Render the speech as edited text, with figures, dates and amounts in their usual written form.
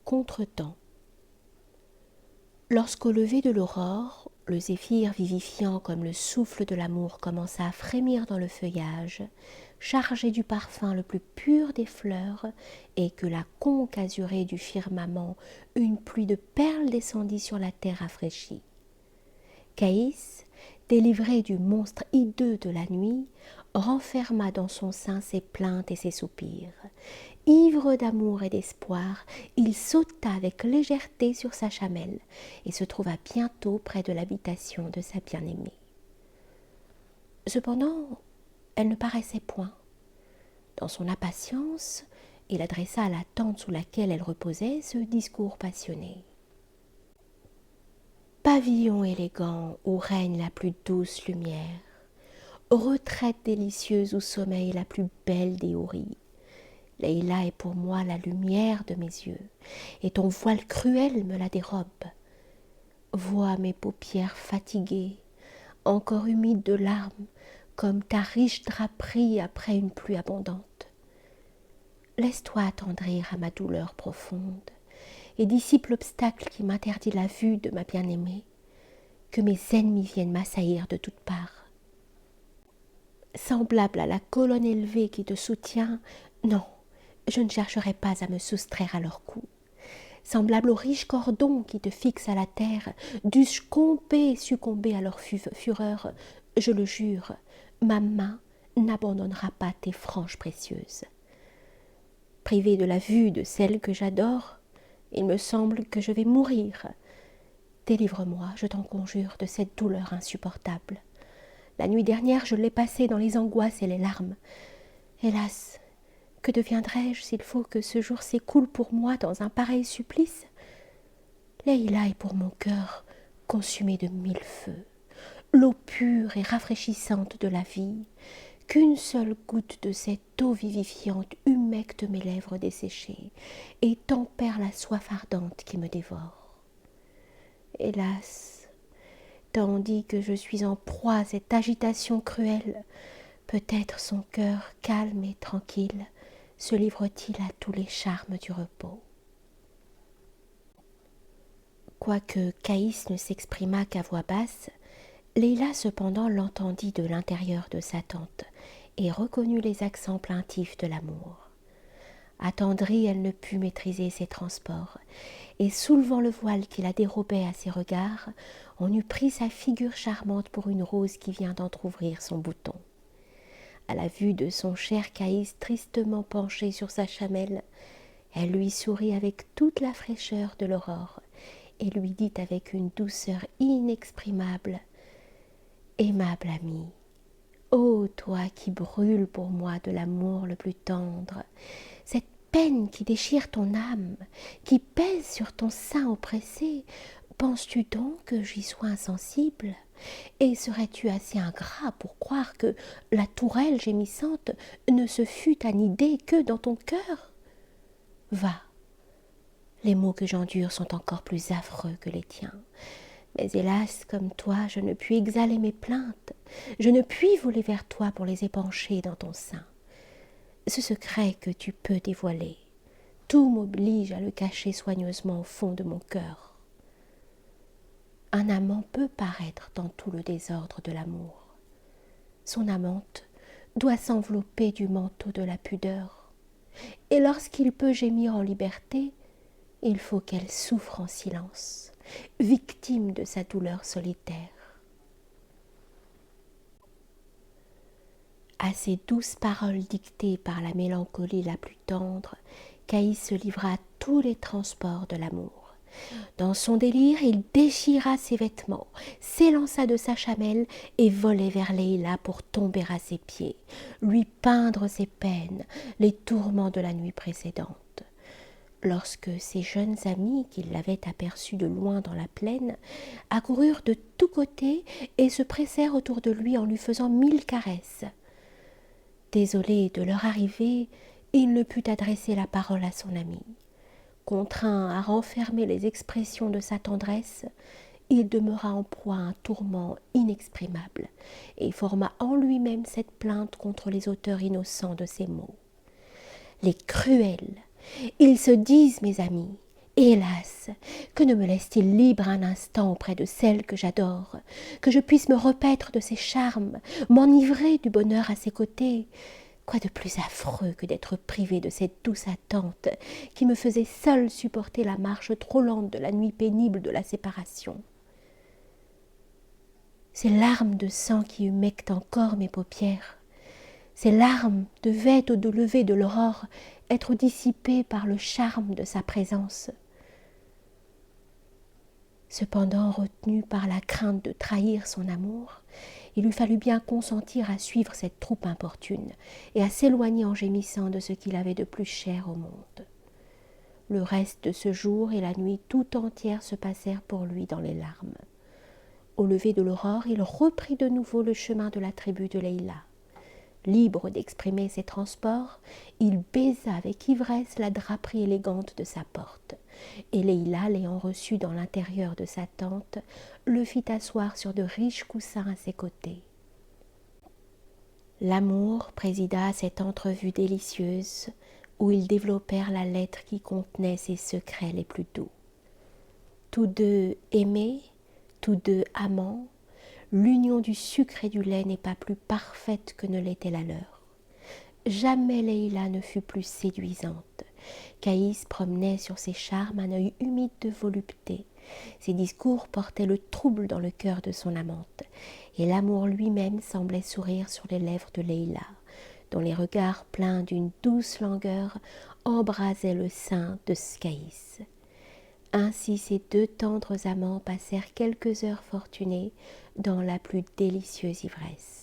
contretemps. Lorsqu'au lever de l'aurore, le zéphyr vivifiant comme le souffle de l'amour commença à frémir dans le feuillage, chargé du parfum le plus pur des fleurs, et que la conque azurée du firmament, une pluie de perles descendit sur la terre rafraîchie. Caïs, délivré du monstre hideux de la nuit, renferma dans son sein ses plaintes et ses soupirs. Ivre d'amour et d'espoir, il sauta avec légèreté sur sa chamelle et se trouva bientôt près de l'habitation de sa bien-aimée. Cependant, elle ne paraissait point. Dans son impatience, il adressa à la tente sous laquelle elle reposait ce discours passionné. Pavillon élégant où règne la plus douce lumière, retraite délicieuse où sommeille la plus belle des houris, Leïla est pour moi la lumière de mes yeux, et ton voile cruel me la dérobe. Vois mes paupières fatiguées, encore humides de larmes, comme ta riche draperie après une pluie abondante. Laisse-toi attendrir à ma douleur profonde, et dissipe l'obstacle qui m'interdit la vue de ma bien-aimée, que mes ennemis viennent m'assaillir de toutes parts. Semblable à la colonne élevée qui te soutient, non, je ne chercherai pas à me soustraire à leurs coups. Semblable au riche cordon qui te fixe à la terre, dusse-je succomber à leur fureur, je le jure, ma main n'abandonnera pas tes franges précieuses. Privée de la vue de celle que j'adore, il me semble que je vais mourir. Délivre-moi, je t'en conjure, de cette douleur insupportable. La nuit dernière, je l'ai passée dans les angoisses et les larmes. Hélas, que deviendrai-je s'il faut que ce jour s'écoule pour moi dans un pareil supplice? Leïla est pour mon cœur consumée de 1000 feux, l'eau pure et rafraîchissante de la vie. Qu'une seule goutte de cette eau vivifiante humecte mes lèvres desséchées et tempère la soif ardente qui me dévore. Hélas, tandis que je suis en proie à cette agitation cruelle, peut-être son cœur calme et tranquille se livre-t-il à tous les charmes du repos. Quoique Caïs ne s'exprimât qu'à voix basse, Leïla cependant l'entendit de l'intérieur de sa tente et reconnut les accents plaintifs de l'amour. Attendrie, elle ne put maîtriser ses transports, et soulevant le voile qui la dérobait à ses regards, on eût pris sa figure charmante pour une rose qui vient d'entr'ouvrir son bouton. À la vue de son cher Caïs tristement penché sur sa chamelle, elle lui sourit avec toute la fraîcheur de l'aurore et lui dit avec une douceur inexprimable: « Aimable ami, ô toi qui brûles pour moi de l'amour le plus tendre, cette peine qui déchire ton âme, qui pèse sur ton sein oppressé, penses-tu donc que j'y sois insensible? Et serais-tu assez ingrat pour croire que la tourelle gémissante ne se fût anidée que dans ton cœur? Va, les maux que j'endure sont encore plus affreux que les tiens. Mais hélas, comme toi, je ne puis exhaler mes plaintes, je ne puis voler vers toi pour les épancher dans ton sein. Ce secret que tu peux dévoiler, tout m'oblige à le cacher soigneusement au fond de mon cœur. Un amant peut paraître dans tout le désordre de l'amour. Son amante doit s'envelopper du manteau de la pudeur, et lorsqu'il peut gémir en liberté, il faut qu'elle souffre en silence, victime de sa douleur solitaire. À ces douces paroles dictées par la mélancolie la plus tendre, Caïs se livra à tous les transports de l'amour. Dans son délire, il déchira ses vêtements, s'élança de sa chamelle et volait vers Leïla pour tomber à ses pieds, lui peindre ses peines, les tourments de la nuit précédente. Lorsque ses jeunes amis, qui l'avaient aperçu de loin dans la plaine, accoururent de tous côtés et se pressèrent autour de lui en lui faisant 1000 caresses. Désolé de leur arrivée, il ne put adresser la parole à son ami. Contraint à renfermer les expressions de sa tendresse, il demeura en proie à un tourment inexprimable et forma en lui-même cette plainte contre les auteurs innocents de ces maux. Les cruels, ils se disent mes amis, Hélas, que ne me laisse-t-il libre un instant auprès de celle que j'adore, que je puisse me repaître de ses charmes, m'enivrer du bonheur à ses côtés. Quoi de plus affreux que d'être privé de cette douce attente qui me faisait seule supporter la marche trop lente de la nuit pénible de la séparation. Ces larmes de sang qui humectent encore mes paupières, ces larmes devaient au lever de l'aurore être dissipées par le charme de sa présence. Cependant, retenu par la crainte de trahir son amour, il lui fallut bien consentir à suivre cette troupe importune et à s'éloigner en gémissant de ce qu'il avait de plus cher au monde. Le reste de ce jour et la nuit tout entière se passèrent pour lui dans les larmes. Au lever de l'aurore, il reprit de nouveau le chemin de la tribu de Leïla. Libre d'exprimer ses transports, il baisa avec ivresse la draperie élégante de sa porte, et Leïla, l'ayant reçu dans l'intérieur de sa tente, le fit asseoir sur de riches coussins à ses côtés. L'amour présida à cette entrevue délicieuse, où ils développèrent la lettre qui contenait ses secrets les plus doux. Tous deux aimés, tous deux amants, l'union du sucre et du lait n'est pas plus parfaite que ne l'était la leur. Jamais Leïla ne fut plus séduisante. Caïs promenait sur ses charmes un œil humide de volupté. Ses discours portaient le trouble dans le cœur de son amante, et l'amour lui-même semblait sourire sur les lèvres de Leïla, dont les regards pleins d'une douce langueur embrasaient le sein de Caïs. Ainsi ces deux tendres amants passèrent quelques heures fortunées dans la plus délicieuse ivresse.